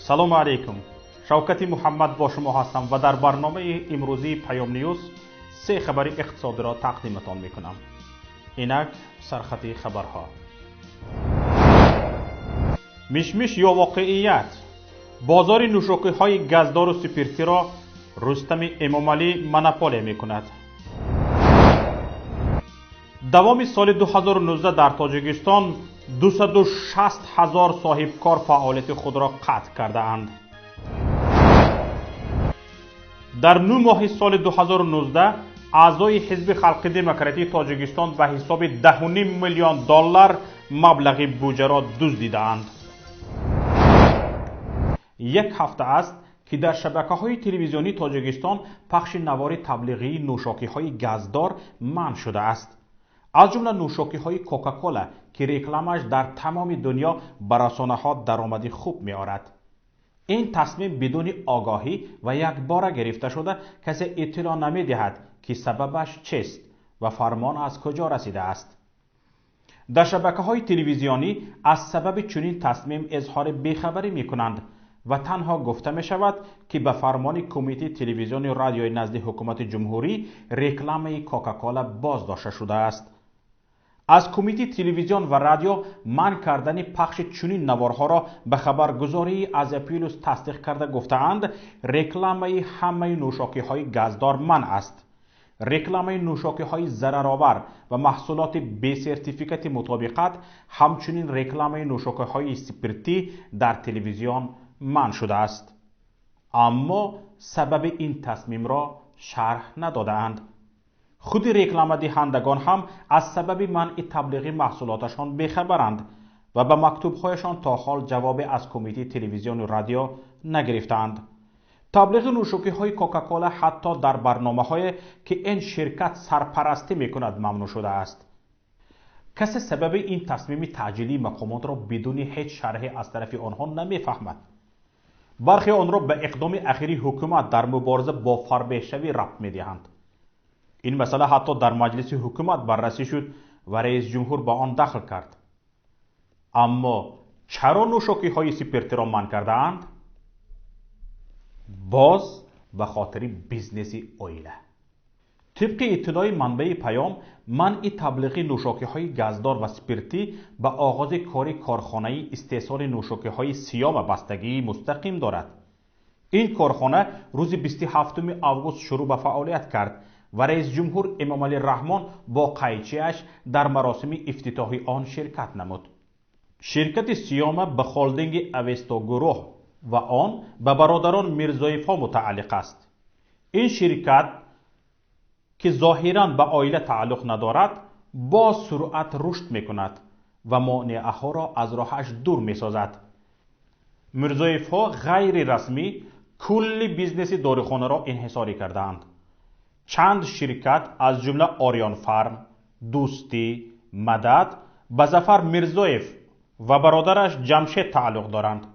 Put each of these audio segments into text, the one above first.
سلام علیکم. شوکتی محمد با شما هستم و در برنامه امروزی پیام نیوز سه خبر اقتصادی را تقدیمتان میکنم. اینک سرخط خبرها. مشمش یا واقعیت؟ بازار نوشاکی های گازدار و سپیرتی را رستم امامعلی مونوپول میکند. دوام سال 2019 در تاجیکستان 260,000 صاحب کار فعالیت خود را قطع کرده اند. در 9 ماه سال 2019 اعضای حزب خلق دموکراتی تاجیکستان به حساب 10.5 میلیون دلار مبلغ بودجه را دزدیدند. یک هفته است که در شبکه‌های تلویزیونی تاجیکستان پخش نوار تبلیغی نوشاکی‌های گازدار منع شده است. از جمله نوشاکی‌های کوکاکولا که رکلامش در تمام دنیا به رسانه‌ها درآمد خوب می‌آورد. این تصمیم بدون آگاهی و یکباره گرفته شده، کسی اطلاع نمی‌دهد که سببش چیست و فرمان از کجا رسیده است. در شبکه‌های تلویزیونی از سبب چنین تصمیم اظهار بیخبری می‌کنند و تنها گفته می‌شود که به فرمان کمیته تلویزیون و رادیوی نزد حکومت جمهوری رکلام کوکاکولا بازداشته شده است. از کمیته تلویزیون و رادیو منع کردن پخش چنین نوارها را به خبرگزاری از اپیلوس تصدیق کرده گفتند رکلام همه نوشاکی‌های گازدار منع است. رکلام نوشاکی‌های ضررآور و محصولات بی سرتیفیکت مطابقت همچنین رکلام نوشاکی‌های سپیرتی در تلویزیون منع شده است. اما سبب این تصمیم را شرح ندادند. خود رکلام دهندگان هم از سبب منع تبلیغ محصولاتشان بیخبرند و به مکتوب‌هایشان تا حال جواب از کمیته تلویزیون و رادیو نگرفتند. تبلیغ نوشاکی‌های کوکاکولا حتی در برنامه‌هایی که این شرکت سرپرستی می‌کند ممنوع شده است. کسی سبب این تصمیم تعجیلی مقامات را بدون هیچ شرحی از طرف آنها نمی‌فهمد. برخی آن را به اقدام اخیری حکومت در مبارزه با فربه‌شوی ربط می‌دهند. این مسئله حتی در مجلس حکومت بررسی شد و رئیس جمهور با آن دخل کرد. اما چرا نوشاکی‌های سپیرتی را منع کردند؟ باز به خاطر بیزنس اویله. طبق اطلاع منبع پیام، منع تبلیغ نوشاکی‌های گازدار و سپیرتی به آغاز کار کارخانه استحصال نوشاکی‌های سیام بستگی مستقیم دارد. این کارخانه روز 27 آگوست شروع به فعالیت کرد و رئیس جمهور امامعلی رحمان با قایچی‌اش در مراسم افتتاحی آن شرکت نمود. شرکت سیام به هلدینگ اوستا گروه و آن به برادران میرزایف‌ها متعلق است. این شرکت که ظاهراً به عائله تعلق ندارد با سرعت رشد می‌کند و مانع‌ها را از راهش دور می‌سازد. میرزایف‌ها غیر رسمی کل بیزنس داروخانه را انحصاری کردند. چند شرکت از جمله آریان فارم، دوستی، مدد به ظفر میرزایف و برادرش جمشید تعلق دارند.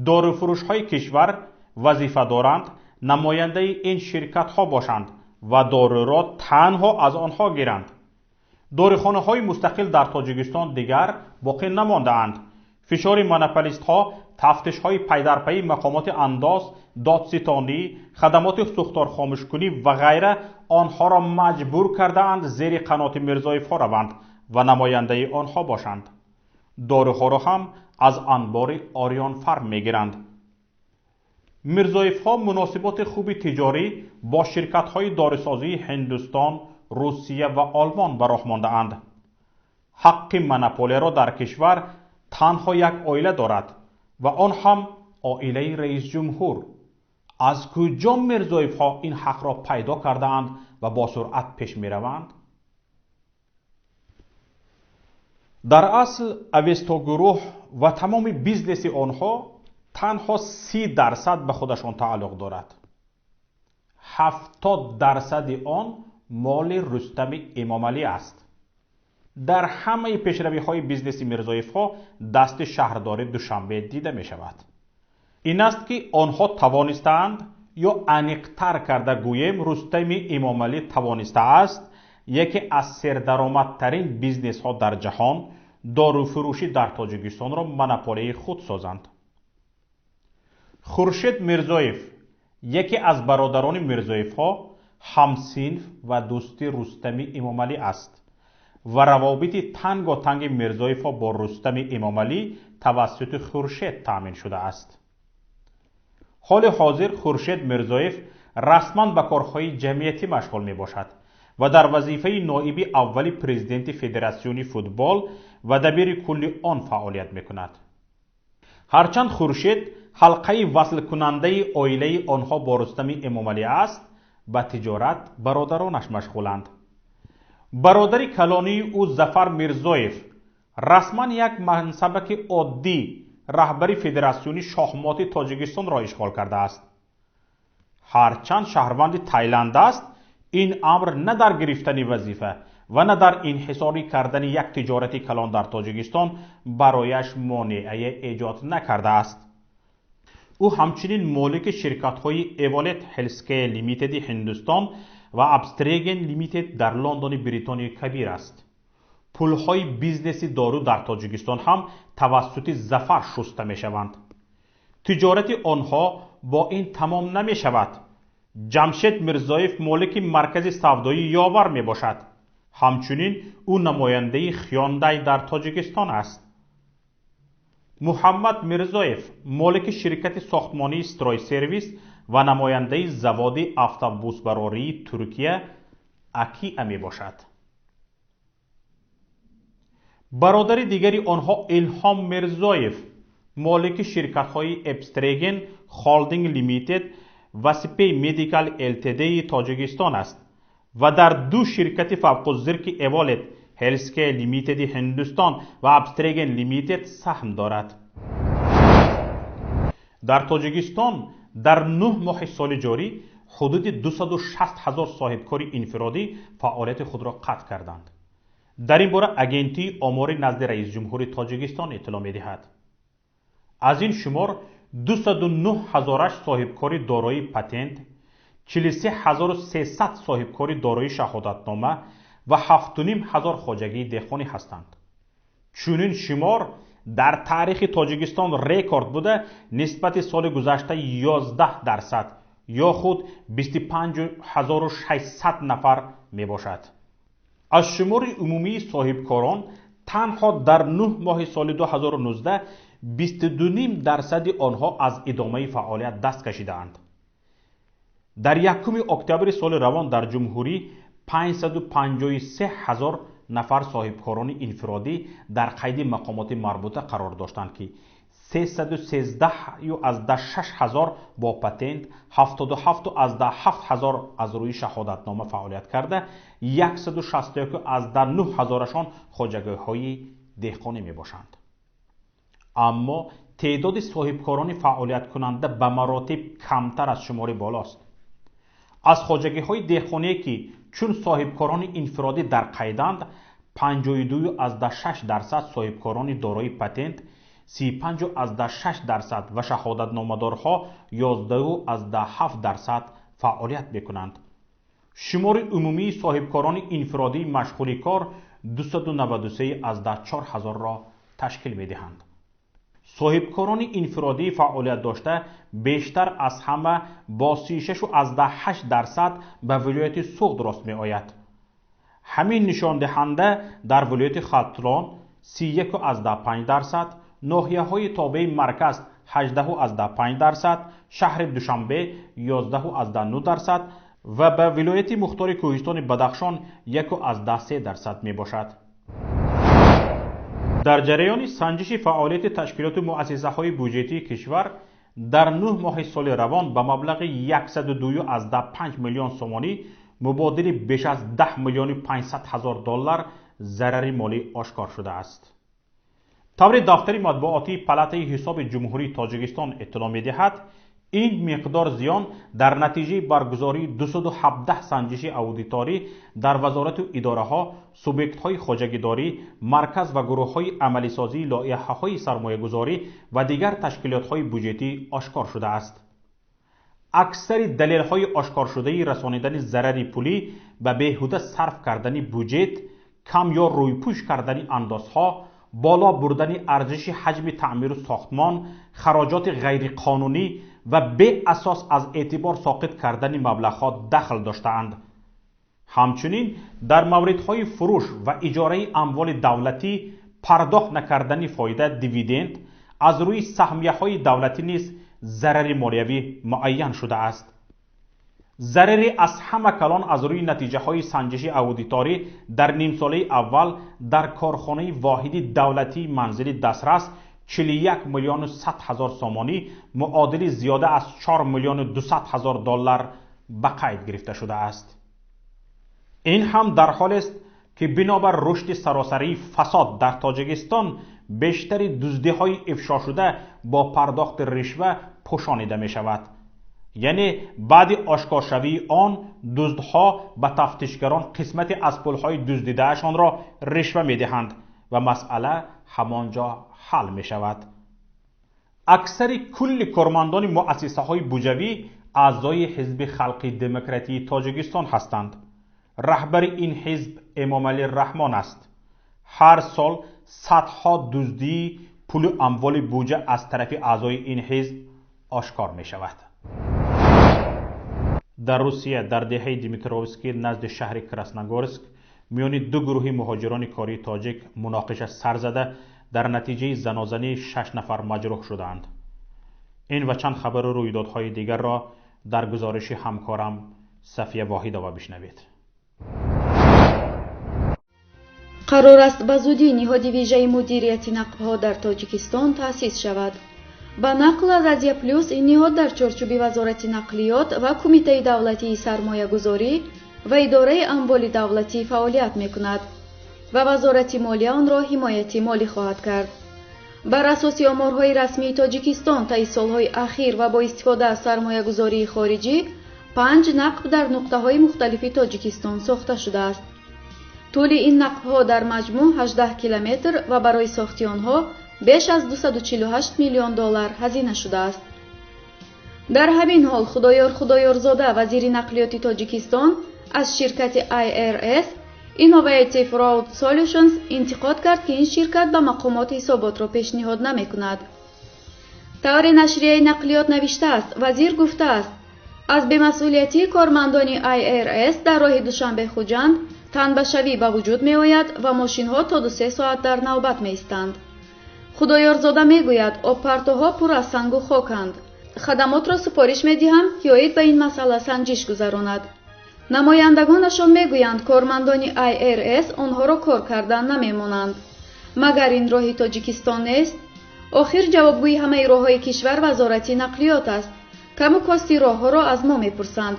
داروفروش‌های کشور وظیفه دارند نماینده این شرکت‌ها باشند و دارو را تنها از آنها گیرند. داروخانه‌های مستقل در تاجیکستان دیگر باقی نمانده‌اند. فشار مونوپولیست‌ها، تفتیش‌های پی در پی مقامات انداز، دادستانی، خدمات سوختار خاموش کنی و غیره آنها را مجبور کرده‌اند زیر قنات میرزایف‌ها روند و نماینده آنها باشند. داروها را هم از انبار آریان فارم میگیرند. میرزایف‌ها مناسبات خوب تجاری با شرکت‌های داروسازی هندوستان، روسیه و آلمان به راه مانده‌اند. حق مونوپولی را در کشور تنها یک عائله دارد و آن هم عائله رئیس جمهور. از کجا میرزایف‌ها این حق را پیدا کرده‌اند و با سرعت پیش می‌روند؟ در اصل اوستا گروه و تمام بیزنس آنها تنها 30% به خودشان تعلق دارد. 70% آن مال رستم امامعلی است. در همه پیشروی‌های بیزنس میرزایف‌ها دست شهردار دوشنبه دیده می‌شود. این است که آنها توانستند یا عمیق‌تر کرده گوییم رستم امامعلی توانسته است یکی از سردرآمدترین بیزنس‌ها در جهان داروفروشی در تاجیکستان را مونوپولی خود سازند. خورشید میرزایف یکی از برادران میرزایف ها همسینف و دوستی رستمی امامعلی است و روابط تنگاتنگ میرزایف ها با رستم امامعلی توسط خورشید تامین شده است. حال حاضر خورشید میرزایف رسما به کارهای جمعیتی مشغول می باشد و در وظیفه نایب اولی پرزیدنت فدراسیون فوتبال و دبیر کل آن فعالیت می کند. هرچند خورشید حلقه وصل کننده عائله آنها با رستم امامعلی است، به تجارت برادرانش مشغولند. برادر کلانی او ظفر میرزایف رسما یک منصب عادی رهبری فدراسیون شахمات تاجیکستان را اشغال کرده است. هرچند شهروند تایلند است، این امر نه در گرفتن وظیفه و نه در انحصاری کردن یک تجارت کلان در تاجیکستان برایش مانعی ایجاد نکرده است. او همچنین مالک شرکت های ایوالت هلسکه لیمیتد هندوستان و ابستریگن لیمیتد در لندن بریتانیا کبیر است. پولهای بیزنس دارو در تاجیکستان هم توسط ظفر شسته می شوند. تجارت آنها با این تمام نمی شود. جمشید میرزایف مالک مرکز سودایی یاور می باشد. همچنین او نماینده خیاندای در تاجیکستان است. محمد میرزایف مالک شرکت ساختمانی استرای سرویس و نماینده زواد اتوبوس براری ترکیه اکی می باشد. برادر دیگری آنها الهام میرزایف مالک شرکت های ابستریگن هالدینگ لیمیتد و سپی مدیکال التدی تاجیکستان است و در دو شرکت فوق الزرق ایوالت هلسکه لیمیتد هندوستان و ابستریگن لیمیتد سهم دارد. در تاجیکستان در 9 ماه سال جاری حدود 260,000 صاحبکار انفرادی فعالیت خود را قطع کردند. در این باره اگنتی آمار نزد رئیس جمهور تاجیکستان اطلاع می دهد. از این شمار 209,000 صاحبکار دارای پتنت، 43,300 صاحبکار دارای شهادتنامه و 7,500 خواجگی دهقانی هستند. چنین شمار در تاریخ تاجیکستان رکورد بوده نسبت سال گذشته 11% یا خود 25,600 نفر می باشد. از شمار عمومی صاحبکاران تنها در 9 ماه سال 2019 22.5% آنها از ادامه فعالیت دست کشیدند. در 1 اکتبر سال روان در جمهوری 553,000 نفر صاحبکاران انفرادی در قید مقامات مربوطه قرار داشتند که 313,000 با پتنت، 77,000 از روی شهادتنامه فعالیت کرده، 161,009 خواجگی‌های دهقانی می باشند. اما تعداد صاحبکاران فعالیت کننده به مراتب کمتر از شمار بالاست. از خواجگی‌های دهقانی که چون صاحبکاران انفرادی در قیدند 52.6% صاحبکاران دارای پتنت، 35.6% و شهادتنامه‌دارها 11.7% فعالیت می‌کنند. شمار عمومی صاحبکاران انفرادی مشغول کار 293,004 را تشکیل می‌دهند. صاحبکاران انفرادی فعالیت داشته بیشتر از همه با 36.8% به ولایت سوغد راست می آید. همین نشان دهنده در ولایت ختلان 31.5%، ناحیه های تابع مرکز 18.5%، شهر دوشنبه 11.9% و به ولایت مختار کوهستان بدخشان 1.3% می باشد. در جریان سنجش فعالیت تشکیلات و مؤسسه‌های بودجتی کشور در 9 ماه سال روان به مبلغ 102.5 میلیون سومانی مبادل بیش از 10,500,000 دلار ضرر مالی آشکار شده است. طور دفتر مطبوعاتی پالاتای حساب جمهوری تاجیکستان اطلاع می‌دهد این مقدار زیان در نتیجه برگزاری 217 سنجش اودیتوری در وزارت و اداره‌ها، سوبیکت‌های خواجگیداری، مرکز و گروه‌های عملی سازی لایحه‌های سرمایه‌گذاری و دیگر تشکیلات‌های بودجتی آشکار شده است. اکثر دلایل آشکار شده رسانیدن ضرر پولی به بیهوده صرف کردن بودجت، کم یا رویپوش کردن اندازها، بالا بردن ارزش حجم تعمیر و ساختمان، خراجات غیرقانونی و به اساس از اعتبار ساقط کردن مبلغها دخل داشته‌اند. همچنین در موردهای فروش و اجاره اموال دولتی پرداخت نکردن فایده دیویدند از روی سهمیه‌های دولتی نیز ضرر مالیوی معین شده است. ضرری از همه کلان از روی نتیجه‌های سنجش اودیتوری در نیم ساله اول در کارخانه واحد دولتی منزل دسترس 41,100,000 سامانی معادل زیاده از 4,200,000 دلار به قید گرفته شده است. این هم در حال است که بنابر رشد سراسری فساد در تاجیکستان بیشتر دزدی‌های افشا شده با پرداخت رشوه پوشانیده می شود. یعنی بعد آشکارشوی آن دزدها به تفتیشگران قسمتی از پولهای دزدیده‌شان را رشوه می دهند و مسئله همانجا حل می شود. اکثر کل کارمندان مؤسسه های بودجوی اعضای حزب خلق دموکراتی تاجیکستان هستند. رهبر این حزب امامعلی رحمان است. هر سال صدها دزدی پول اموال بودجه از طرف اعضای این حزب آشکار می شود. در روسیه در دهه دیمیترووسکی نزد شهر کراسنogorsk میان دو گروه مهاجران کاری تاجیک مناقشه سر زده در نتیجه زنازنی 6 نفر مجروح شدند. این و چند خبر و رویدادهای دیگر را در گزارش همکارم صفیه واحدова بشنوید. قرار است به زودی نهاد ویژه مدیریت نقب‌ها در تاجیکستان تأسیس شود. با نقل از آزیا پلوس این نهاد در چارچوب وزارت نقلیات و کمیته دولتی سرمایه‌گذاری و اداره اموال دولتی فعالیت می‌کند و وزارت مالیه آن را حمایت مالی خواهد کرد. بر اساس آمارهای رسمی تاجیکستان طی سالهای اخیر و با استفاده از سرمایه‌گذاری خارجی 5 نقب در نقطه‌های مختلف تاجیکستان ساخته شده است. طول این نقب‌ها در مجموع 18 کیلومتر و برای ساخت آنها بیش از 248 میلیون دلار هزینه شده است. در همین حال خدایارزاده وزیر نقلیات تاجیکستان از شرکت IRS Innovative Road Solutions انتقاد کرد که این شرکت به مقامات حسابات را پیشنهاد نمی‌کند. طور نشریه نقلیات نوشته است وزیر گفته است از بی‌مسئولیتی کارمندان IRS در راه دوشنبه خوجند تنبشوی به وجود می آید و ماشین‌ها تا 2-3 ساعت در نوبت می ایستند. خدایارزاده می گوید آبپرتوها پر از سنگ و خاکند. خدمات را سفارش می دهم که آید به این مسئله سنجش گذراند. نمایندگانشان می گویند کارمندان IRS آنها را کار کردن نمی مانند. مگر این راه تاجیکستان نیست؟ آخر جوابگوی همه راه‌های کشور وزارت نقلیات است. کم و کاستی راه‌ها را از ما می پرسند.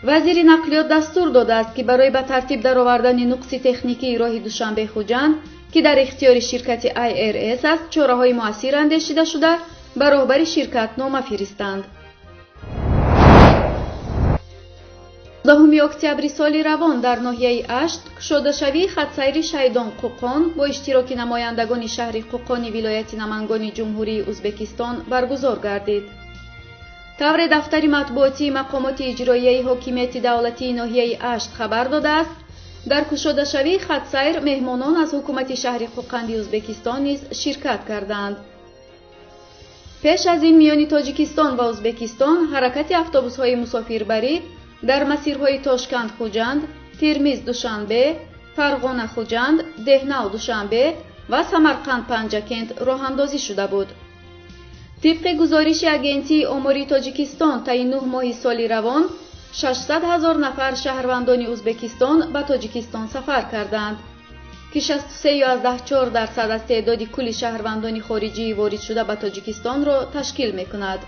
وزیر نقلیات دستور داده است که برای به ترتیب درآوردن نقص تکنیکی راه دوشنبه خوجند که در اختیار شرکت IRS است چاره‌های مؤثر اندیشیده شده به راهبر شرکت نامه فرستند. 10 اکتبر سال روان در ناحیه اشت کشاده‌شوی خط‌سیر شیدان قوقان با اشتراک نمایندگان شهر قوقان ولایت نمنگان جمهوری ازبکستان برگزار گردید. طور دفتر مطبوعاتی مقامات اجرایی حاکمیت دولتی ناحیه اشت خبر داده است در کشاده‌شوی خط‌سیر مهمانان از حکومت شهر قوقند ازبکستان نیز شرکت کردند. پیش از این میان تاجیکستان و ازبکستان حرکت اتوبوس‌های مسافربری در مسیرهای تاشکند خوجند، ترمیز دوشنبه، فرغانه خوجند، دهنه دوشنبه و سمرقند پنجکند راه اندازی شده بود. طبق گزارش اگنسی آماری تاجیکستان طی 9 ماه سال روان 600,000 نفر شهروندان ازبکستان به تاجیکستان سفر کردند که 63.4% از تعداد کل شهروندان خارجی وارد شده به تاجیکستان را تشکیل می‌کند.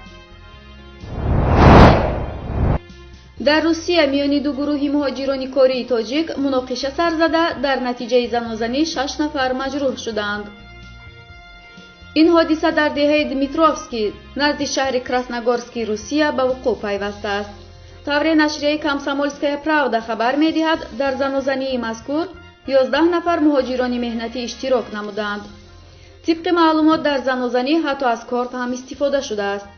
در روسیه میان دو گروه مهاجران کاری تاجیک مناقشه سر زده در نتیجه زنازنی 6 نفر مجروح شدند. این حادثه در دهه دیمیترووسکی نزد شهر کراسنogorsk روسیه به وقوع پیوسته است. طور نشریه کامسomolskaya pravda خبر می‌دهد در زنازنی مذکور 11 نفر مهاجران مهنتی اشتراک نمودند. طبق معلومات در زنازنی حتی از کارت هم استفاده شده است.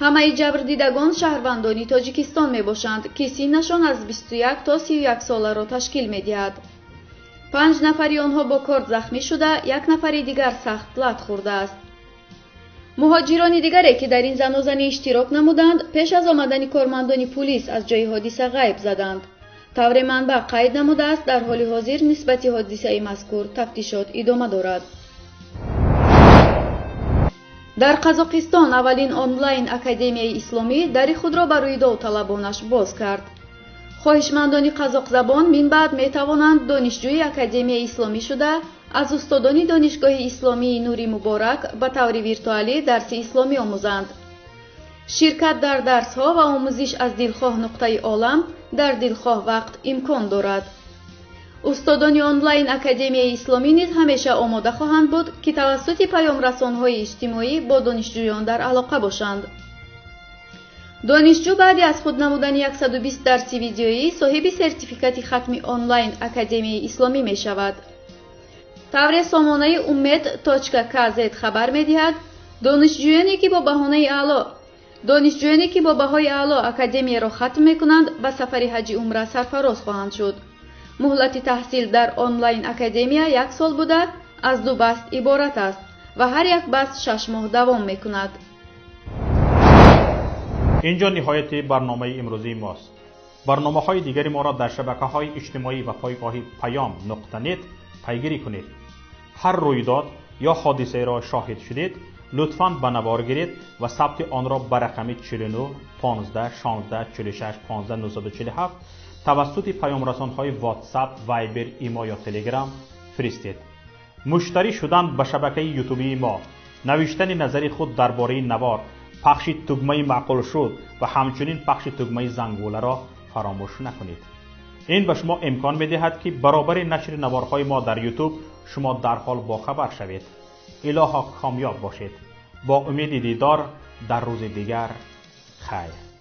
همه جبردیدگان شهروندان تاجیکستان میباشند که سنشان از 21 تا 31 ساله را تشکیل می‌دهد. 5 نفری آنها با کارت زخمی شده، 1 نفر دیگر سخت لط خورده است. مهاجران دیگری که در این زن و زنی اشتراک نمودند پیش از آمدن کارمندان پلیس از جای حادثه غیب زدند. طور منبع قید نموده است در حال حاضر نسبت حادثه مذکور تفتیشات ادامه دارد. در قزاقستان اولین آنلاین اکادمیای اسلامی در خود را برای دو طلبانش باز کرد. خواهشمندان قزاق زبان من بعد می توانند دانشجوی اکادمیای اسلامی شده از استادان دانشگاه اسلامی نوری مبارک به طور ویرتوالی درس اسلامی آموزند. شرکت در درس ها و آموزش از دلخواه نقطه عالم در دلخواه وقت امکان دارد. استادان آنلاین اکادمیای اسلامی نیز همیشه آماده خواهند بود که توسط پیام رسان‌های اجتماعی با دانشجویان در علاقه باشند. دانشجو بعد از خود نمودن 120 درس ویدیویی صاحب سرتیفیکات ختمی آنلاین اکادمیای اسلامی می شود. طور سامانه ummed.kz خبر می دهد دانشجویانی که با بهای اعلی اکادمی را ختم می کنند به سفر حج عمره سرفراز خواهند شد. مهلت تحصیل در آنلاین اکادمی 1 سال بوده از 2 بست عبارت است و هر یک بست 6 ماه دوام می کند. اینجا نهایت برنامه امروزی ماست. برنامه های دیگری ما را در شبکه های اجتماعی و پایگاه payam.net پیگیری کنید. هر رویداد یا حادثه را شاهد شدید لطفاً به نوار گیرید و ثبت آن را به رقم 49 15 16 46 15 947 توسط پیام رسان‌های واتساپ، وایبر، ایما یا تلگرام فرستید. مشتری شدن به شبکه یوتیوبی ما، نوشتن نظر خود درباره نوار، پخش تگمه معقول شد و همچنین پخش تگمه زنگوله را فراموش نکنید. این به شما امکان می‌دهد که برابر نشر نوارهای ما در یوتیوب شما در حال باخبر شوید. الها کامیاب باشید. با امید دیدار در روز دیگر. خیر.